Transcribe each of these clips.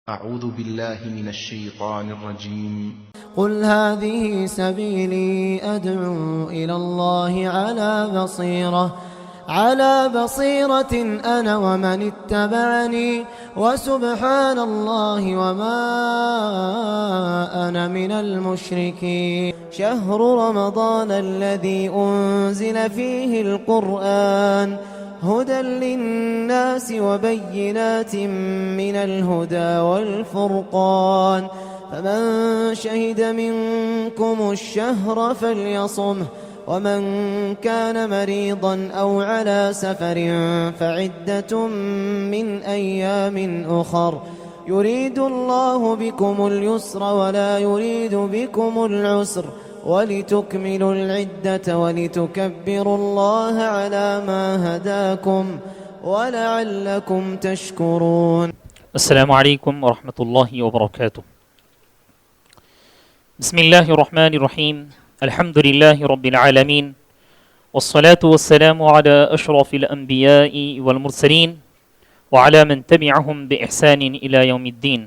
أعوذ بالله من الشيطان الرجيم. قل هذه سبيلي أدعو إلى الله على بصيرة أنا ومن اتبعني وسبحان الله وما أنا من المشركين. شهر رمضان الذي أنزل فيه القرآن هدى للناس وبينات من الهدى والفرقان فمن شهد منكم الشهر فليصمه ومن كان مريضا أو على سفر فعدة من أيام أخر يريد الله بكم اليسر ولا يريد بكم العسر ولتكملوا العدة ولتكبروا الله على ما هداكم ولعلكم تشكرون. السلام عليكم ورحمة الله وبركاته. بسم الله الرحمن الرحيم. الحمد لله رب العالمين والصلاة والسلام على أشرف الأنبياء والمرسلين وعلى من تبعهم بإحسان إلى يوم الدين.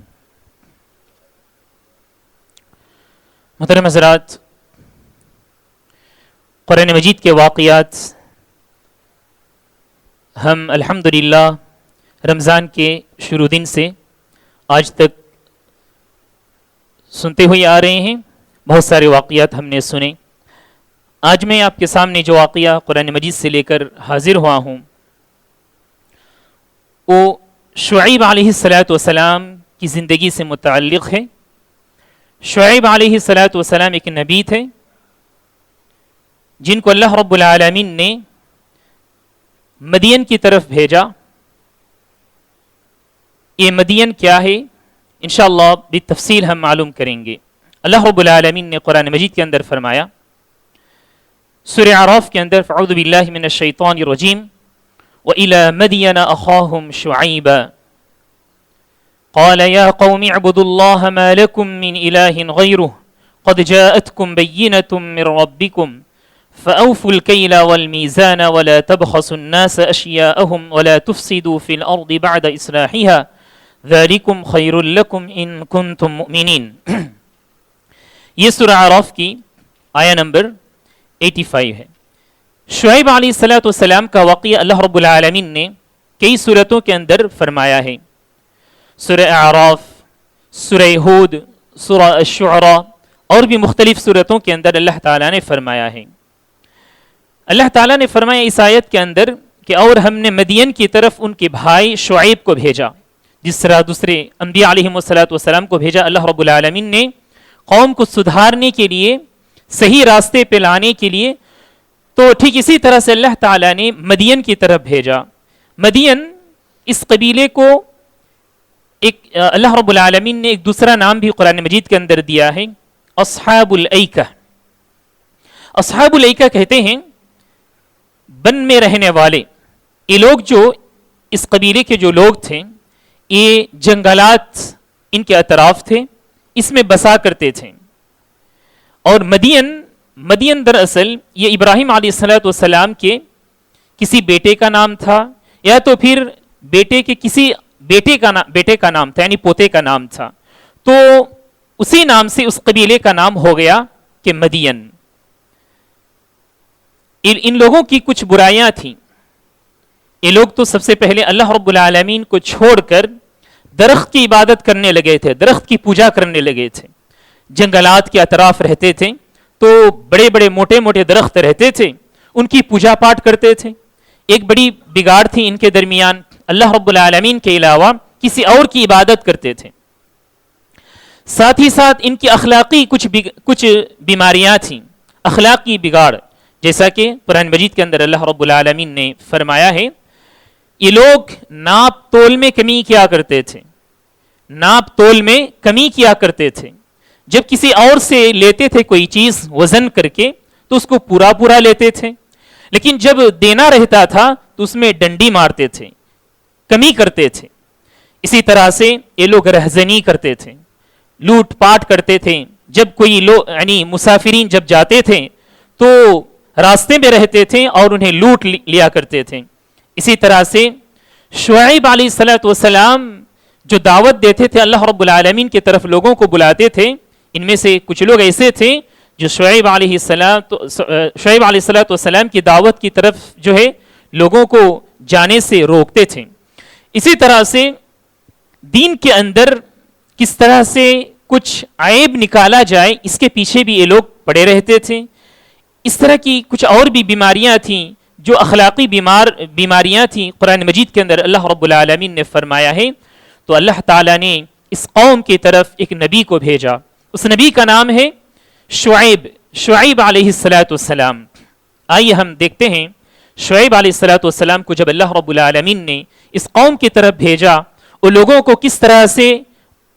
محترم حضرات، قرآن مجید کے واقعات ہم الحمدللہ رمضان کے شروع دن سے آج تک سنتے ہوئے آ رہے ہیں. بہت سارے واقعات ہم نے سنے. آج میں آپ کے سامنے جو واقعہ قرآن مجید سے لے کر حاضر ہوا ہوں وہ شعیب علیہ السلام کی زندگی سے متعلق ہے. شعیب علیہ السلام ایک نبی تھے جن کو اللہ رب العالمین نے مدین کی طرف بھیجا. یہ مدین کیا ہے انشاءاللہ بالتفصیل ہم معلوم کریں گے. اللہ رب العالمین نے قرآن مجید کے اندر فرمایا سورہ اعراف کے اندر فاعوذ باللہ من الشیطان الرجیم وَإِلَى مَدْيَنَ أَخَاهُمْ شُعَيْبًا قَالَ يَا قَوْمِ اعْبُدُوا اللَّهَ مَا لَكُمْ مِنْ إِلَٰهٍ غَيْرُهُ قَدْ جَاءَتْكُمْ بَيِّنَةٌ مِّن رَّبِّكُمْ فَأَوْفُوا الْكَيْلَ وَالْمِيزَانَ وَلَا تَبْخَسُوا النَّاسَ أَشْيَاءَهُمْ وَلَا تُفْسِدُوا فِي الْأَرْضِ بَعْدَ إِصْلَاحِهَا ذَلِكُمْ خَيْرٌ لَكُمْ إِن كُنتُم مُّؤْمِنِينَ. یہ سورہ اعراف کی آیہ نمبر 85 ہے. شعیب علیہ السلام کا واقعہ اللہ رب العالمین نے کئی صورتوں کے اندر فرمایا ہے. سورہ اعراف، سورہ ہود، سورہ الشعراء اور بھی مختلف صورتوں کے اندر اللہ تعالیٰ نے فرمایا ہے. اللہ تعالیٰ نے فرمایا اس آیت کے اندر کہ اور ہم نے مدین کی طرف ان کے بھائی شعیب کو بھیجا جس طرح دوسرے انبیاء علیہ السلام کو بھیجا. اللہ رب العالمین نے قوم کو سدھارنے کے لیے، صحیح راستے پہ لانے کے لیے، تو ٹھیک اسی طرح سے اللہ تعالیٰ نے مدین کی طرف بھیجا. مدین اس قبیلے کو ایک اللہ رب العالمین نے ایک دوسرا نام بھی قرآن مجید کے اندر دیا ہے، اصحاب الایکہ. اصحاب الایکہ کہتے ہیں بن میں رہنے والے. یہ لوگ جو اس قبیلے کے جو لوگ تھے یہ جنگلات ان کے اطراف تھے، اس میں بسا کرتے تھے. اور مدین دراصل یہ ابراہیم علیہ السلام کے کسی بیٹے کا نام تھا یا تو پھر بیٹے کے کسی بیٹے کا نام تھا، یعنی پوتے کا نام تھا. تو اسی نام سے اس قبیلے کا نام ہو گیا کہ مدین. ان لوگوں کی کچھ برائیاں تھیں. یہ لوگ تو سب سے پہلے اللہ رب العالمین کو چھوڑ کر درخت کی عبادت کرنے لگے تھے، درخت کی پوجا کرنے لگے تھے. جنگلات کے اطراف رہتے تھے تو بڑے بڑے موٹے موٹے درخت رہتے تھے، ان کی پوجا پاٹ کرتے تھے. ایک بڑی بگاڑ تھی ان کے درمیان، اللہ رب العالمین کے علاوہ کسی اور کی عبادت کرتے تھے. ساتھ ہی ساتھ ان کی اخلاقی کچھ بیماریاں تھیں، اخلاقی بگاڑ. جیسا کہ قرآن مجید کے اندر اللہ رب العالمین نے فرمایا ہے یہ لوگ ناپ تول میں کمی کیا کرتے تھے، ناپ تول میں کمی کیا کرتے تھے. جب کسی اور سے لیتے تھے کوئی چیز وزن کر کے تو اس کو پورا لیتے تھے، لیکن جب دینا رہتا تھا تو اس میں ڈنڈی مارتے تھے، کمی کرتے تھے. اسی طرح سے یہ لوگ رہزنی کرتے تھے، لوٹ پاٹ کرتے تھے. جب کوئی یعنی مسافرین جب جاتے تھے تو راستے میں رہتے تھے اور انہیں لوٹ لیا کرتے تھے. اسی طرح سے شعیب علیہ السلام جو دعوت دیتے تھے اللہ رب العالمین کی طرف لوگوں کو بلاتے تھے، ان میں سے کچھ لوگ ایسے تھے جو شعیب علیہ السلام کی دعوت کی طرف جو ہے لوگوں کو جانے سے روکتے تھے۔ اسی طرح سے دین کے اندر کس طرح سے کچھ عیب نکالا جائے اس کے پیچھے بھی یہ لوگ پڑے رہتے تھے۔ اس طرح کی کچھ اور بھی بیماریاں تھیں جو اخلاقی بیماریاں تھیں، قرآن مجید کے اندر اللہ رب العالمین نے فرمایا ہے۔ تو اللہ تعالیٰ نے اس قوم کی طرف ایک نبی کو بھیجا، اس نبی کا نام ہے شعیب علیہ السلام۔ آئیے ہم دیکھتے ہیں شعیب علیہ السلام کو جب اللہ رب العالمین نے اس قوم کی طرف بھیجا، وہ لوگوں کو کس طرح سے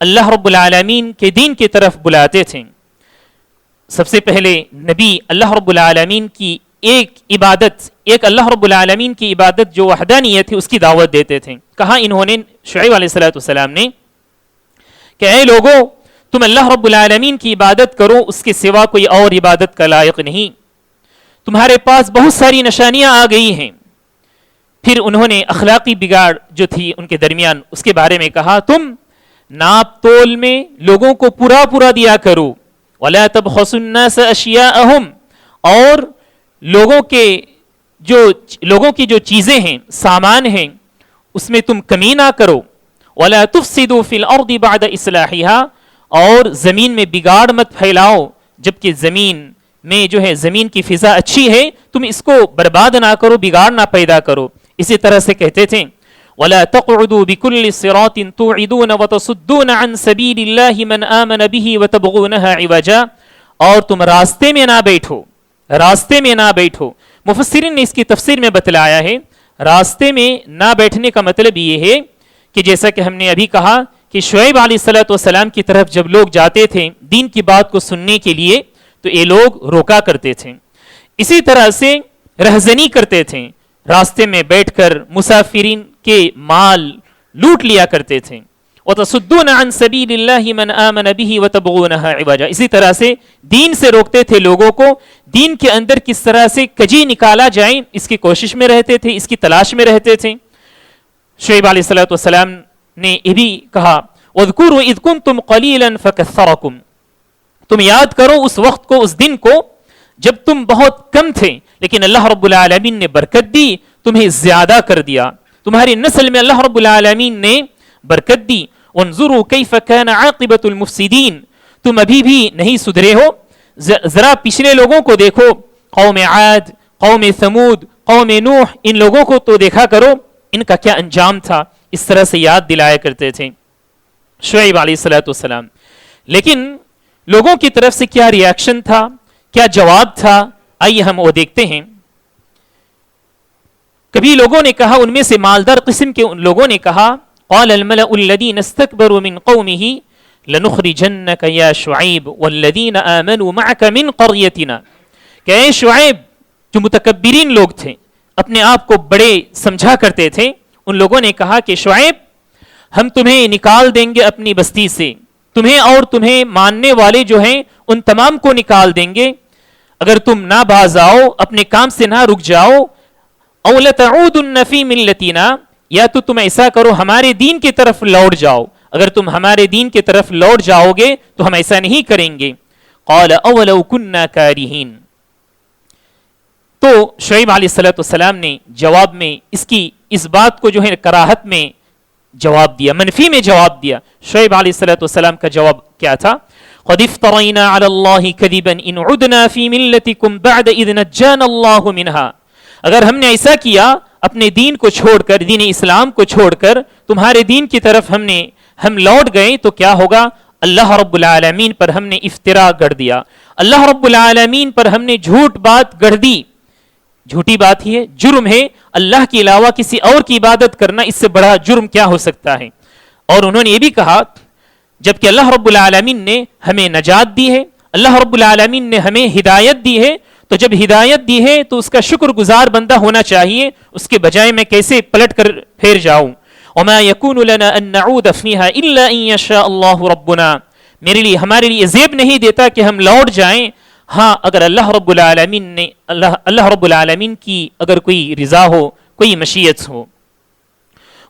اللہ رب العالمین کے دین کی طرف بلاتے تھے۔ سب سے پہلے نبی اللہ رب العالمین کی ایک اللہ رب العالمین کی عبادت جو وحدانیت ہے اس کی دعوت دیتے تھے۔ کہا انہوں نے شعیب علیہ السلام نے کہ اے لوگو، تم اللہ رب العالمین کی عبادت کرو، اس کے سوا کوئی اور عبادت کا لائق نہیں، تمہارے پاس بہت ساری نشانیاں آ گئی ہیں۔ پھر انہوں نے اخلاقی بگاڑ جو تھی ان کے درمیان اس کے بارے میں کہا، تم ناپ تول میں لوگوں کو پورا دیا کرو، وَلَا تَبْخَسُوا النَّاسَ أَشْيَاءَهُمْ، اور لوگوں کی جو چیزیں ہیں، سامان ہیں، اس میں تم کمی نہ کرو، وَلَا تُفْسِدُوا فِي الْأَرْضِ بَعْدَ إِصْلَاحِهَا، اور زمین میں بگاڑ مت پھیلاؤ، جبکہ زمین میں جو ہے زمین کی فضا اچھی ہے، تم اس کو برباد نہ کرو، بگاڑ نہ پیدا کرو۔ اسی طرح سے کہتے تھے وَلَا تَقْعُدُوا بِكُلِّ صِرَاطٍ تُوعِدُونَ وَتَصُدُّونَ عَنْ سَبِيلِ اللَّهِ مَنْ آمَنَ بِهِ وَتَبْغُونَهَا عِوَجًا، اور تم راستے میں نہ بیٹھو۔ مفسرین نے اس کی تفسیر میں بتلایا ہے، راستے میں نہ بیٹھنے کا مطلب یہ ہے کہ جیسا کہ ہم نے ابھی کہا کہ شعیب علیہ السلام کی طرف جب لوگ جاتے تھے دین کی بات کو سننے کے لیے تو یہ لوگ روکا کرتے تھے، اسی طرح سے رہزنی کرتے تھے، راستے میں بیٹھ کر مسافرین کے مال لوٹ لیا کرتے تھے۔ وَتَصُدُّونَ عَنْ سَبِيلِ اللَّهِ مَنْ آمَنَ بِهِ وَتَبْغُونَهَا عِوَجًا، اسی طرح سے دین سے روکتے تھے لوگوں کو، دین کے اندر کس طرح سے کجی نکالا جائے اس کی کوشش میں رہتے تھے، اس کی تلاش میں رہتے تھے۔ شعیب علیہ السلام نے یہ بھی کہا وَاذْكُرُوا إِذْ كُنْتُمْ قَلِيلًا فَكَثَّرَكُمْ، تم یاد کرو اس وقت کو، اس دن کو جب تم بہت کم تھے لیکن اللہ رب العالمین نے برکت دی، تمہیں زیادہ کر دیا، تمہاری نسل میں اللہ رب العالمین نے برکت دی۔ وَانظُرُوا كَيْفَ كَانَ عَاقِبَةُ الْمُفْسِدِينَ، تم ابھی بھی نہیں سدھرے ہو، ذرا پچھلے لوگوں کو دیکھو، قوم عاد، قوم ثمود، قوم نوح، ان لوگوں کو تو دیکھا کرو، ان کا کیا انجام تھا، اس طرح سے یاد دلایا کرتے تھے شعیب علیہ السلام۔ لیکن لوگوں کی طرف سے کیا ری ایکشن تھا، کیا جواب تھا، آئیے ہم وہ دیکھتے ہیں۔ کبھی لوگوں نے کہا، ان میں سے مالدار قسم کے ان لوگوں نے کہا، قال الملأ الذين استكبروا من قومه لنخرجنك يا شعيب والذين آمنوا معك من قريتنا، کہ اے شعیب، جو متکبرین لوگ تھے، اپنے آپ کو بڑے سمجھا کرتے تھے، ان لوگوں نے کہا کہ شعیب، ہم تمہیں نکال دیں گے اپنی بستی سے، تمہیں اور تمہیں ماننے والے جو ہیں ان تمام کو نکال دیں گے، اگر تم نہ باز آؤ، اپنے کام سے نہ رک جاؤ، او لتعودن فی ملتنا، یا تو تم ایسا کرو ہمارے دین کی طرف لوٹ جاؤ، اگر تم ہمارے دین کی طرف لوٹ جاؤ گے تو ہم ایسا نہیں کریں گے۔ قال اولو کننا کارہین، تو شعیب علیہ السلام نے جواب میں اس بات کو جو ہے کراہت میں جواب دیا، منفی میں جواب دیا۔ شعیب علیہ السلام کا جواب کیا تھا؟ قد افترينا على الله كذبا ان عدنا في ملتكم بعد اذ نجانا الله منها، اگر ہم نے ایسا کیا، اپنے دین کو چھوڑ کر، دین اسلام کو چھوڑ کر تمہارے دین کی طرف ہم لوٹ گئے تو کیا ہوگا؟ اللہ رب العالمین پر ہم نے افترا گڑھ دیا، اللہ رب العالمین پر ہم نے جھوٹ بات گڑھ دی۔ جھوٹی بات ہی ہے، جرم ہے، اللہ کے علاوہ کسی اور کی عبادت کرنا، اس سے بڑا جرم کیا ہو سکتا ہے؟ اور انہوں نے یہ بھی کہا، جبکہ اللہ رب العالمین نے ہمیں نجات دی ہے، اللہ رب العالمین نے ہمیں ہدایت دی ہے، تو جب ہدایت دی ہے تو اس کا شکر گزار بندہ ہونا چاہیے، اس کے بجائے میں کیسے پلٹ کر پھیر جاؤں؟ وما يكون لنا ان نعود فيها الا ان يشاء الله ربنا، ہمارے لیے زیب نہیں دیتا کہ ہم لوٹ جائیں، ہاں اگر اللہ رب العالمین کی اگر کوئی رضا ہو، کوئی مشیت ہو۔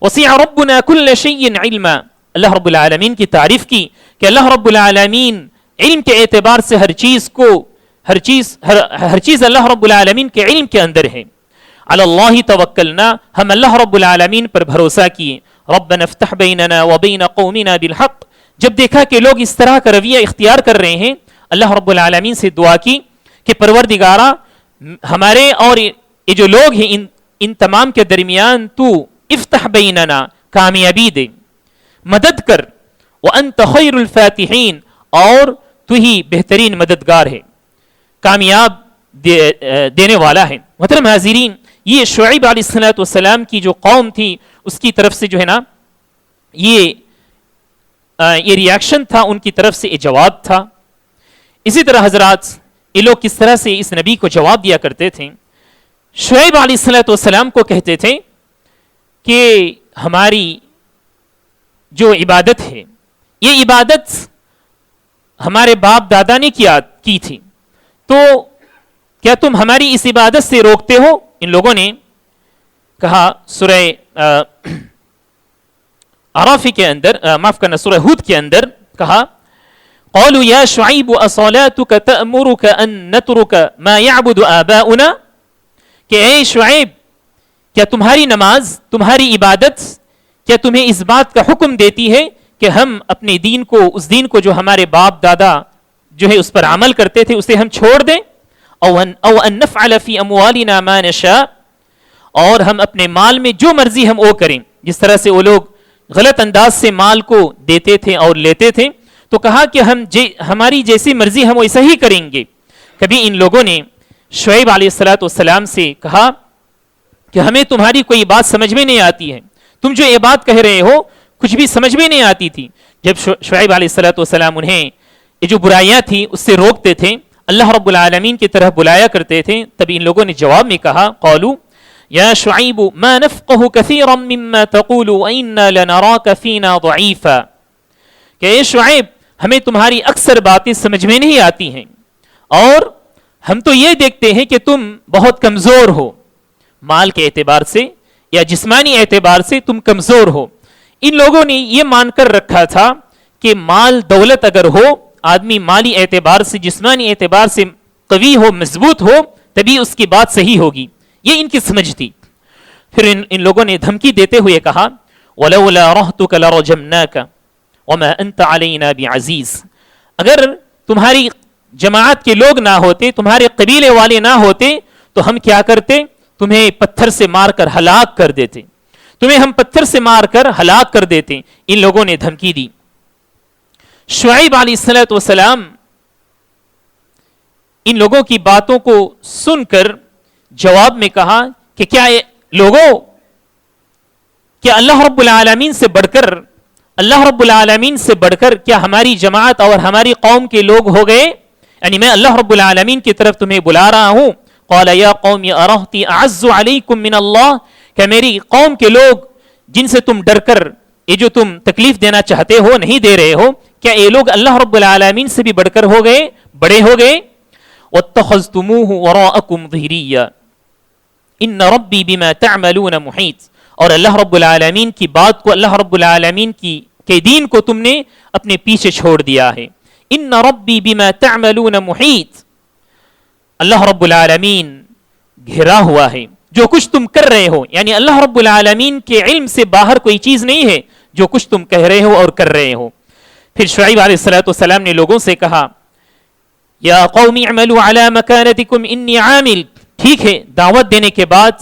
وسع ربنا كل شيء علما، اللہ رب العالمین کی تعریف کی کہ اللہ رب العالمین علم کے اعتبار سے ہر چیز اللہ رب العالمین کے علم کے اندر ہے. علی اللہ توکلنا، ہم اللہ رب العالمین پر بھروسہ کیے. ربنا افتح بیننا وبین قومنا بالحق، جب دیکھا کہ لوگ اس طرح کا رویہ اختیار کر رہے ہیں، اللہ رب العالمین سے دعا کی کہ پروردگارا ہمارے اور یہ جو لوگ ہیں ان تمام کے درمیان تو افتح بیننا، کامیابی دے، مدد کر. وانت خیر الفاتحین، اور تو ہی بہترین مددگار ہے، کامیاب دینے والا ہے. محترم حاضرین، یہ شعیب علیہ السلام کی جو قوم تھی اس کی طرف سے جو ہے نا یہ ریاکشن تھا، ان کی طرف سے یہ جواب تھا. اسی طرح حضرات یہ لوگ کس طرح سے اس نبی کو جواب دیا کرتے تھے. شعیب علیہ السلام کو کہتے تھے کہ ہماری جو عبادت ہے یہ عبادت ہمارے باپ دادا نے کی تھی، تو کیا تم ہماری اس عبادت سے روکتے ہو؟ ان لوگوں نے کہا سورہ اعراف کے اندر، معاف کرنا، سورہ ہود کے اندر کہا قالوا یا شعیب اصلاتک تأمرک ان نترک ما یعبد آباؤنا، کہ اے شعیب کیا تمہاری نماز، تمہاری عبادت کیا تمہیں اس بات کا حکم دیتی ہے کہ ہم اپنے دین کو، اس دین کو جو ہمارے باپ دادا جو ہے اس پر عمل کرتے تھے اسے ہم چھوڑ دیں؟ او ان نفعل فی اموالنا ما نشاء، اور ہم اپنے مال میں جو مرضی ہم وہ کریں. جس طرح سے وہ لوگ غلط انداز سے مال کو دیتے تھے اور لیتے تھے، تو کہا کہ ہماری جیسی مرضی ہم ویسا ہی کریں گے. کبھی ان لوگوں نے شعیب علیہ السلام سے کہا کہ ہمیں تمہاری کوئی بات سمجھ میں نہیں آتی ہے، تم جو یہ بات کہہ رہے ہو کچھ بھی سمجھ میں نہیں آتی تھی. جب شعیب علیہ السلام انہیں یہ جو برائیاں تھی اس سے روکتے تھے، اللہ رب العالمین کی طرف بلایا کرتے تھے، تب ان لوگوں نے جواب میں کہا قالوا یا شعیب ما نفقه كثيرا مما تقول وإنا لنراك فينا ضعيفا، کہ اے شعیب ہمیں تمہاری اکثر باتیں سمجھ میں نہیں آتی ہیں اور ہم تو یہ دیکھتے ہیں کہ تم بہت کمزور ہو، مال کے اعتبار سے یا جسمانی اعتبار سے تم کمزور ہو. ان لوگوں نے یہ مان کر رکھا تھا کہ مال دولت اگر ہو، آدمی مالی اعتبار سے، جسمانی اعتبار سے قوی ہو، مضبوط ہو، تبھی اس کی بات صحیح ہوگی. یہ ان کی سمجھ تھی. پھر ان لوگوں نے دھمکی دیتے ہوئے کہا وَلَوْلَا رَهْتُكَ لَرَجَمْنَاكَ وَمَا أَنْتَ عَلَيْنَا بِعَزِيزٍ، اگر تمہاری جماعت کے لوگ نہ ہوتے، تمہارے قبیلے والے نہ ہوتے تو ہم کیا کرتے؟ تمہیں پتھر سے مار کر ہلاک کر دیتے، تمہیں ہم پتھر سے مار کر ہلاک کر دیتے. ان لوگوں نے دھمکی دی. شعیب علیہ السلام ان لوگوں کی باتوں کو سن کر جواب میں کہا کہ کیا لوگوں، کیا اللہ رب العالمین سے بڑھ کر کیا ہماری جماعت اور ہماری قوم کے لوگ ہو گئے؟ یعنی میں اللہ رب العالمین کی طرف تمہیں بلا رہا ہوں. قال یا قوم ارہتی اعز علیکم من اللہ، کہ میری قوم کے لوگ جن سے تم ڈر کر یہ جو تم تکلیف دینا چاہتے ہو نہیں دے رہے ہو، کیا یہ لوگ اللہ رب العالمین سے بھی بڑھ کر ہو گئے، بڑے ہو گئے؟ وَاتَّخَذْتُمُوهُ وَرَاءَكُمْ ظِهْرِيًّا إِنَّ رَبِّي بِمَا تَعْمَلُونَ مُحِيطٌ، اور اللہ رب العالمین کی بات کو، اللہ رب العالمین کے دین کو تم نے اپنے پیچھے چھوڑ دیا ہے. إِنَّ رَبِّي بِمَا تَعْمَلُونَ مُحِيطٌ، اللہ رب العالمین گھرا ہوا ہے جو کچھ تم کر رہے ہو. یعنی اللہ رب العالمین کے علم سے باہر کوئی چیز نہیں ہے جو کچھ تم کہہ رہے ہو اور کر رہے ہو. پھر شعیب علیہ السلام نے لوگوں سے کہا یا قوم اعملوا علی مکانتکم انی عامل، ٹھیک ہے، دعوت دینے کے بعد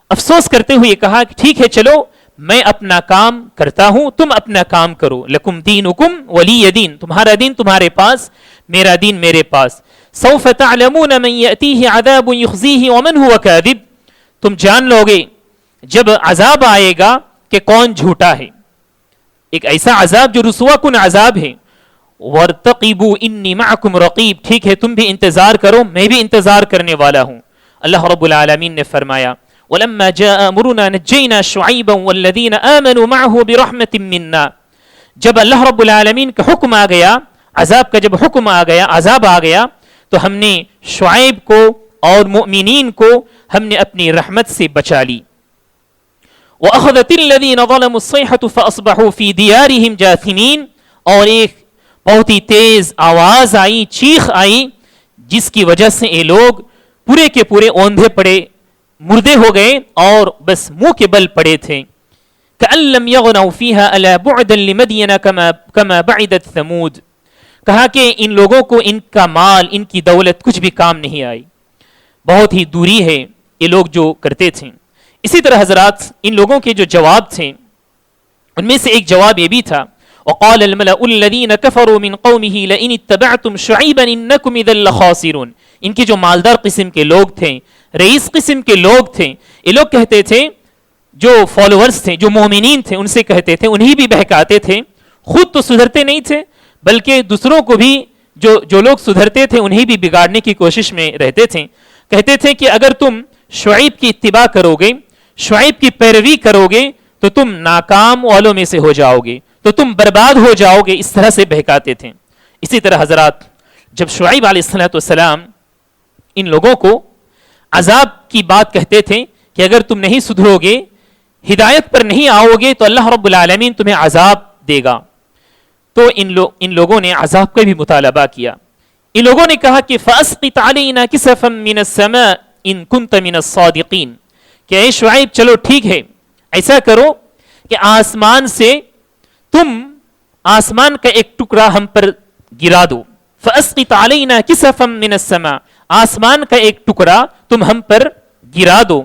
افسوس کرتے ہوئے کہا کہ ٹھیک ہے چلو میں اپنا کام کرتا ہوں، تم اپنا کام کرو. لکم دینکم ولی دین، تمہارا دین تمہارے پاس، میرا دین میرے پاس. سوف تعلمون من یأتیہ عذاب یخزیہ ومن هو کاذب، تم جان لو گے جب عذاب آئے گا کہ کون جھوٹا ہے، ایک ایسا عذاب جو رسوا کن عذاب ہے. وارتقبوا انی معکم رقیب، ٹھیک ہے تم بھی انتظار کرو، میں بھی انتظار کرنے والا ہوں. اللہ رب العالمین نے فرمایا ولما جاء امرنا نجینا شعیبا والذین آمنوا معه برحمت منا، جب اللہ رب العالمین کا حکم آ گیا، عذاب کا جب حکم آ گیا، عذاب آ گیا، تو ہم نے شعیب کو اور مؤمنین کو ہم نے اپنی رحمت سے بچا لی. وَأَخَذَتِ الَّذِينَ ظَلَمُوا الصَّيْحَةُ فَأَصْبَحُوا فِي دِيَارِهِمْ جَاثِمِينَ، اور ایک بہت ہی تیز آواز آئی، چیخ آئی، جس کی وجہ سے یہ لوگ پورے کے پورے اوندھے پڑے، مردے ہو گئے اور بس منہ کے بل پڑے تھے. كَأَن لَّمْ يَغْنَوْا فِيهَا أَلَا بُعْدًا لِمَدْيَنَ كَمَا بَعِدَتْ ثَمُودَ. کہا کہ ان لوگوں کو ان کا مال، ان کی دولت کچھ بھی کام نہیں آئی، بہت ہی دوری ہے یہ لوگ جو کرتے تھے. اسی طرح حضرات ان لوگوں کے جو جواب تھے ان میں سے ایک جواب یہ بھی تھا، وقال الملأ الذين كفروا من قومه لئن اتبعتم شعيبا انكم اذا لخاسرون. ان کے جو مالدار قسم کے لوگ تھے، رئیس قسم کے لوگ تھے، یہ لوگ کہتے تھے، جو فالوورز تھے، جو مومنین تھے، ان سے کہتے تھے، انہی بھی بہکاتے تھے، خود تو سدھرتے نہیں تھے بلکہ دوسروں کو بھی جو لوگ سدھرتے تھے انہی بھی بگاڑنے کی کوشش میں رہتے تھے. کہتے تھے کہ اگر تم شعیب کی اتباع کرو گے، شعیب کی پیروی کرو گے تو تم ناکام والوں میں سے ہو جاؤ گے، تو تم برباد ہو جاؤ گے، اس طرح سے بہکاتے تھے. اسی طرح حضرات جب شعیب علیہ السلام ان لوگوں کو عذاب کی بات کہتے تھے کہ اگر تم نہیں سدھرو گے، ہدایت پر نہیں آؤ گے تو اللہ رب العالمین تمہیں عذاب دے گا، تو ان لوگوں نے عذاب کا بھی مطالبہ کیا. ان لوگوں نے کہا کہ فَأَسْقِطْ عَلَيْنَا كِسَفًا مِّنَ السَّمَاءِ إِن كُنتَ مِنَ الصَّادِقِينَ. کہ اے شعیب چلو ٹھیک ہے، ایسا کرو کہ آسمان سے تم آسمان کا ایک ٹکڑا ہم پر گرا دو. فَأَسْقِطْ عَلَيْنَا كِسَفًا مِّنَ السَّمَاءِ، آسمان کا ایک ٹکڑا تم ہم پر گرا دو.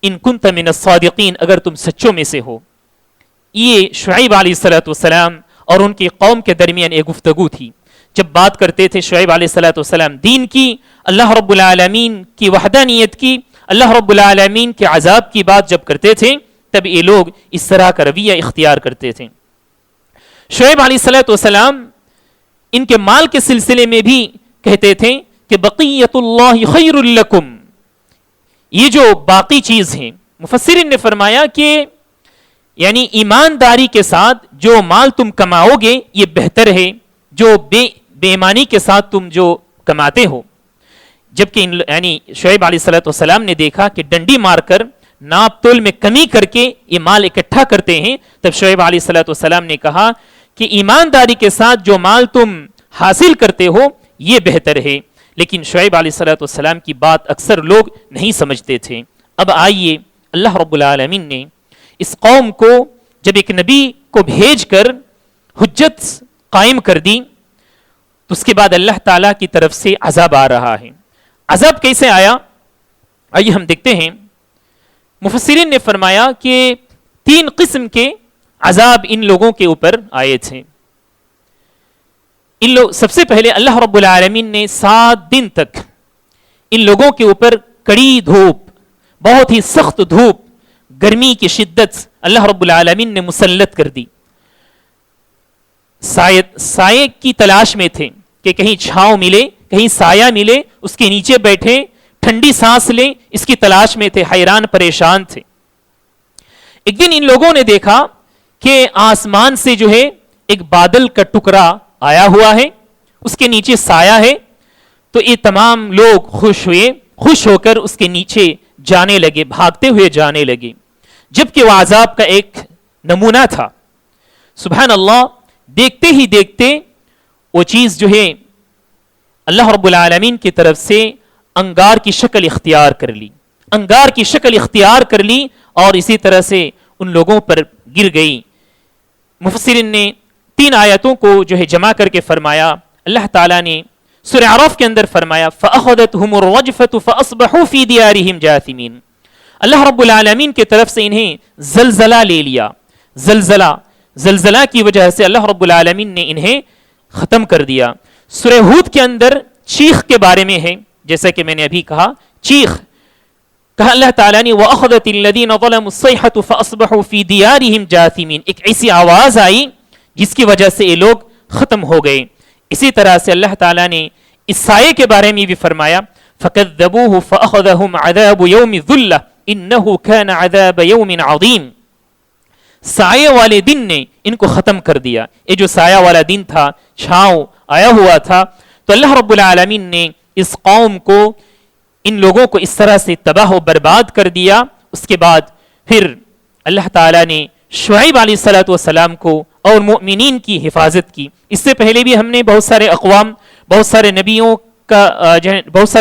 ان كنت من الصادقین، اگر تم سچوں میں سے ہو. یہ شعیب علیہ السلام اور ان کی قوم کے درمیان ایک گفتگو تھی. جب بات کرتے تھے شعیب علیہ السلام دین کی، اللہ رب العالمین کی وحدانیت کی، اللہ رب العالمین کے عذاب کی بات جب کرتے تھے تب یہ لوگ اس طرح کا رویہ اختیار کرتے تھے. شعیب علیہ السلام ان کے مال کے سلسلے میں بھی کہتے تھے کہ بقیت اللہ خیر لکم. یہ جو باقی چیز ہیں، مفسرین نے فرمایا کہ یعنی ایمانداری کے ساتھ جو مال تم کماؤ گے یہ بہتر ہے جو بے ایمانی کے ساتھ تم جو کماتے ہو. جبکہ یعنی شعیب علیہ السلام نے دیکھا کہ ڈنڈی مار کر، ناپ تول میں کمی کر کے یہ مال اکٹھا کرتے ہیں، تب شعیب علیہ السلام نے کہا کہ ایمانداری کے ساتھ جو مال تم حاصل کرتے ہو یہ بہتر ہے. لیکن شعیب علیہ السلام کی بات اکثر لوگ نہیں سمجھتے تھے. اب آئیے اللہ رب العالمین نے اس قوم کو جب ایک نبی کو بھیج کر حجت قائم کر دی تو اس کے بعد اللہ تعالیٰ کی طرف سے عذاب آ رہا ہے. عذاب کیسے آیا؟ آئیے ہم دیکھتے ہیں. مفسرین نے فرمایا کہ 3 قسم کے عذاب ان لوگوں کے اوپر آئے تھے. سب سے پہلے اللہ رب العالمین نے 7 دن تک ان لوگوں کے اوپر کڑی دھوپ، بہت ہی سخت دھوپ، گرمی کی شدت اللہ رب العالمین نے مسلط کر دی. سائے کی تلاش میں تھے کہ کہیں چھاؤں ملے، کہیں سایہ ملے، اس کے نیچے بیٹھے ٹھنڈی سانس لیں، اس کی تلاش میں تھے، حیران پریشان تھے. ایک دن ان لوگوں نے دیکھا کہ آسمان سے جو ہے ایک بادل کا ٹکڑا آیا ہوا ہے، اس کے نیچے سایہ ہے. تو یہ تمام لوگ خوش ہو کر اس کے نیچے جانے لگے، بھاگتے ہوئے جانے لگے، جبکہ وہ عذاب کا ایک نمونہ تھا. سبحان اللہ، دیکھتے ہی دیکھتے وہ چیز جو ہے اللہ رب العالمین کی طرف سے انگار کی شکل اختیار کر لی، انگار کی شکل اختیار کر لی اور اسی طرح سے ان لوگوں پر گر گئی. مفسرین نے 3 آیتوں کو جو ہے جمع کر کے فرمایا. اللہ تعالیٰ نے سورہ اعراف کے اندر فرمایا فَأَخَذَتْهُمُ الرَّجْفَةُ فَأَصْبَحُوا فِي دِيَارِهِمْ جَاثِمِينَ. اللہ رب العالمین کی طرف سے انہیں زلزلہ لے لیا. زلزلہ کی وجہ سے اللہ رب العالمین نے انہیں ختم کر دیا. سورہ ہود کے اندر چیخ کے بارے میں ہے، جیسا کہ میں نے ابھی کہا، چیخ کہا اللہ تعالیٰ نے وَأَخَذَتِ الَّذِينَ ظَلَمُوا الصَّيْحَةُ فَأَصْبَحُوا فِي دِيَارِهِمْ جَاثِمِينَ. ایک ایسی آواز آئی جس کی وجہ سے یہ لوگ ختم ہو گئے. اسی طرح سے اللہ تعالیٰ نے اس سائے کے بارے میں بھی فرمایا فَكَذَّبُوهُ فَأَخَذَهُمْ عَذَابُ يَوْمِ الظُّلَّةِ إِنَّهُ كَانَ عَذَابَ يَوْمٍ عَظِيمٍ. سایہ والے دن نے ان کو ختم کر دیا. یہ جو سایہ والا دن تھا، چھاؤں آیا ہوا تھا، تو اللہ رب العالمین نے اس قوم کو، ان لوگوں کو اس طرح سے تباہ و برباد کر دیا. اس کے بعد پھر اللہ تعالیٰ نے شعیب علیہ الصلوۃ والسلام کو اور مومنین کی حفاظت کی. اس سے پہلے بھی ہم نے بہت سارے اقوام، بہت سارے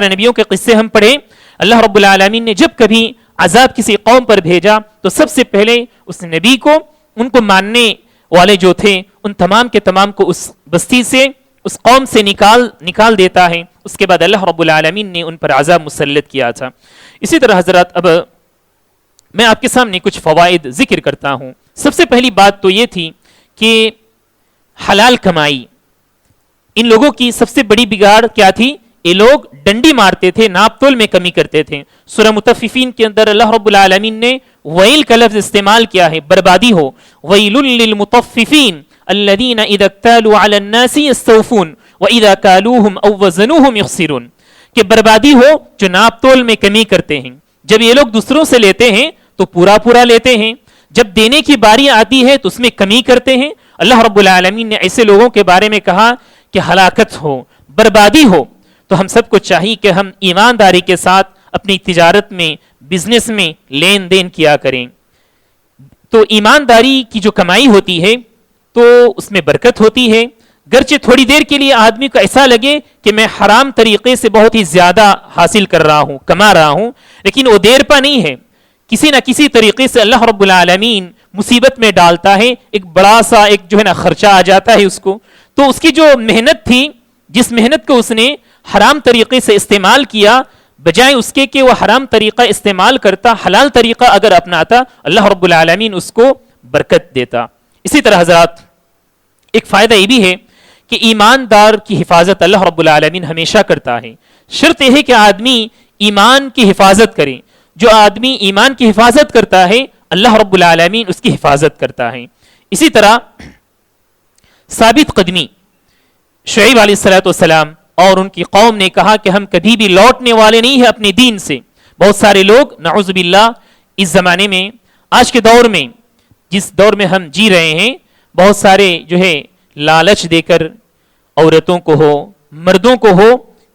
نبیوں کے قصے ہم پڑھے. اللہ رب العالمین نے جب کبھی عذاب کسی قوم پر بھیجا تو سب سے پہلے اس نبی کو، ان کو ماننے والے جو تھے ان تمام کے تمام کو اس بستی سے، اس قوم سے نکال دیتا ہے. اس کے بعد اللہ رب العالمین نے ان پر عذاب مسلط کیا تھا. اسی طرح حضرات اب میں آپ کے سامنے کچھ فوائد ذکر کرتا ہوں. سب سے پہلی بات تو یہ تھی کہ حلال کمائی. ان لوگوں کی سب سے بڑی بگاڑ کیا تھی؟ یہ لوگ ڈنڈی مارتے تھے، ناپ تول میں کمی کرتے تھے. سورہ مطففین کے اندر اللہ رب العالمین نے ویل کا لفظ استعمال کیا ہے، بربادی ہو. ویل للمطففین الذین اذا اکتالوا علی الناس یستوفون واذا کالوہم او وزنوہم یخسرون. کہ بربادی ہو جو ناپ تول میں کمی کرتے ہیں. جب یہ لوگ دوسروں سے لیتے ہیں تو پورا لیتے ہیں، جب دینے کی باری آتی ہے تو اس میں کمی کرتے ہیں. اللہ رب العالمین نے ایسے لوگوں کے بارے میں کہا کہ ہلاکت ہو، بربادی ہو. تو ہم سب کو چاہیے کہ ہم ایمانداری کے ساتھ اپنی تجارت میں، بزنس میں لین دین کیا کریں. تو ایمانداری کی جو کمائی ہوتی ہے تو اس میں برکت ہوتی ہے. گرچہ تھوڑی دیر کے لیے آدمی کو ایسا لگے کہ میں حرام طریقے سے بہت ہی زیادہ حاصل کر رہا ہوں، کما رہا ہوں، لیکن وہ دیر پا نہیں ہے. کسی نہ کسی طریقے سے اللہ رب العالمین مصیبت میں ڈالتا ہے، ایک بڑا سا ایک جو ہے نا خرچہ آ جاتا ہے اس کو. تو اس کی جو محنت تھی، جس محنت کو اس نے حرام طریقے سے استعمال کیا، بجائے اس کے کہ وہ حرام طریقہ استعمال کرتا، حلال طریقہ اگر اپناتا، اللہ رب العالمین اس کو برکت دیتا. اسی طرح حضرات ایک فائدہ یہ بھی ہے کہ ایماندار کی حفاظت اللہ رب العالمین ہمیشہ کرتا ہے. شرط یہ ہے کہ آدمی ایمان کی حفاظت کرے. جو آدمی ایمان کی حفاظت کرتا ہے اللہ رب العالمین اس کی حفاظت کرتا ہے. اسی طرح ثابت قدمی. شعیب علیہ الصلوۃ والسلام اور ان کی قوم نے کہا کہ ہم کبھی بھی لوٹنے والے نہیں ہیں اپنے دین سے. بہت سارے لوگ نعوذ باللہ اس زمانے میں، آج کے دور میں، جس دور میں ہم جی رہے ہیں، بہت سارے جو ہے لالچ دے کر عورتوں کو ہو، مردوں کو ہو،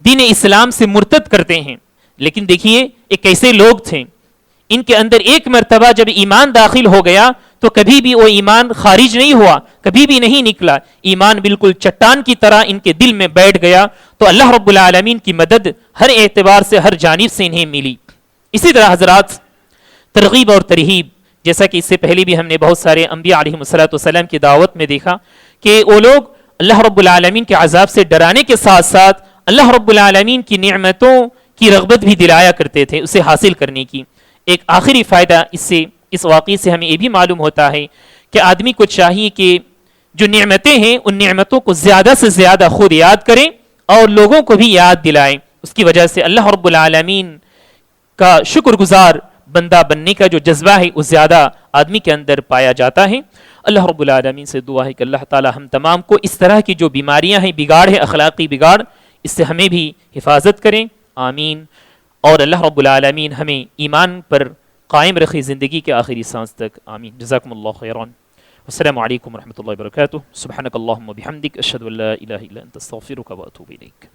دین اسلام سے مرتد کرتے ہیں. لیکن دیکھیے ایک ایسے لوگ تھے، ان کے اندر ایک مرتبہ جب ایمان داخل ہو گیا تو کبھی بھی وہ ایمان خارج نہیں ہوا، کبھی بھی نہیں نکلا. ایمان بالکل چٹان کی طرح ان کے دل میں بیٹھ گیا. تو اللہ رب العالمین کی مدد ہر اعتبار سے، ہر جانب سے انہیں ملی. اسی طرح حضرات ترغیب اور ترہیب، جیسا کہ اس سے پہلے بھی ہم نے بہت سارے انبیاء علیہ الصلوۃ والسلام کی دعوت میں دیکھا کہ وہ لوگ اللہ رب العالمین کے عذاب سے ڈرانے کے ساتھ ساتھ اللہ رب العالمین کی نعمتوں کی رغبت بھی دلایا کرتے تھے اسے حاصل کرنے کی. ایک آخری فائدہ اس واقعے سے ہمیں یہ بھی معلوم ہوتا ہے کہ آدمی کو چاہیے کہ جو نعمتیں ہیں ان نعمتوں کو زیادہ سے زیادہ خود یاد کریں اور لوگوں کو بھی یاد دلائیں. اس کی وجہ سے اللہ رب العالمین کا شکر گزار بندہ بننے کا جو جذبہ ہے وہ زیادہ آدمی کے اندر پایا جاتا ہے. اللہ رب العالمین سے دعا ہے کہ اللہ تعالی ہم تمام کو اس طرح کی جو بیماریاں ہیں، بگاڑ ہے، اخلاقی بگاڑ، اس سے ہمیں بھی حفاظت کریں. آمین. اور اللہ رب العالمین ہمیں ایمان پر قائم رکھے زندگی کے آخری سانس تک. آمین. جزاکم اللہ خیران. السلام علیکم ورحمۃ اللہ وبرکاتہ. سبحانک اللہم وبحمدک، اشہد ان لا الہ الا انت، استغفرک واتوب الیک.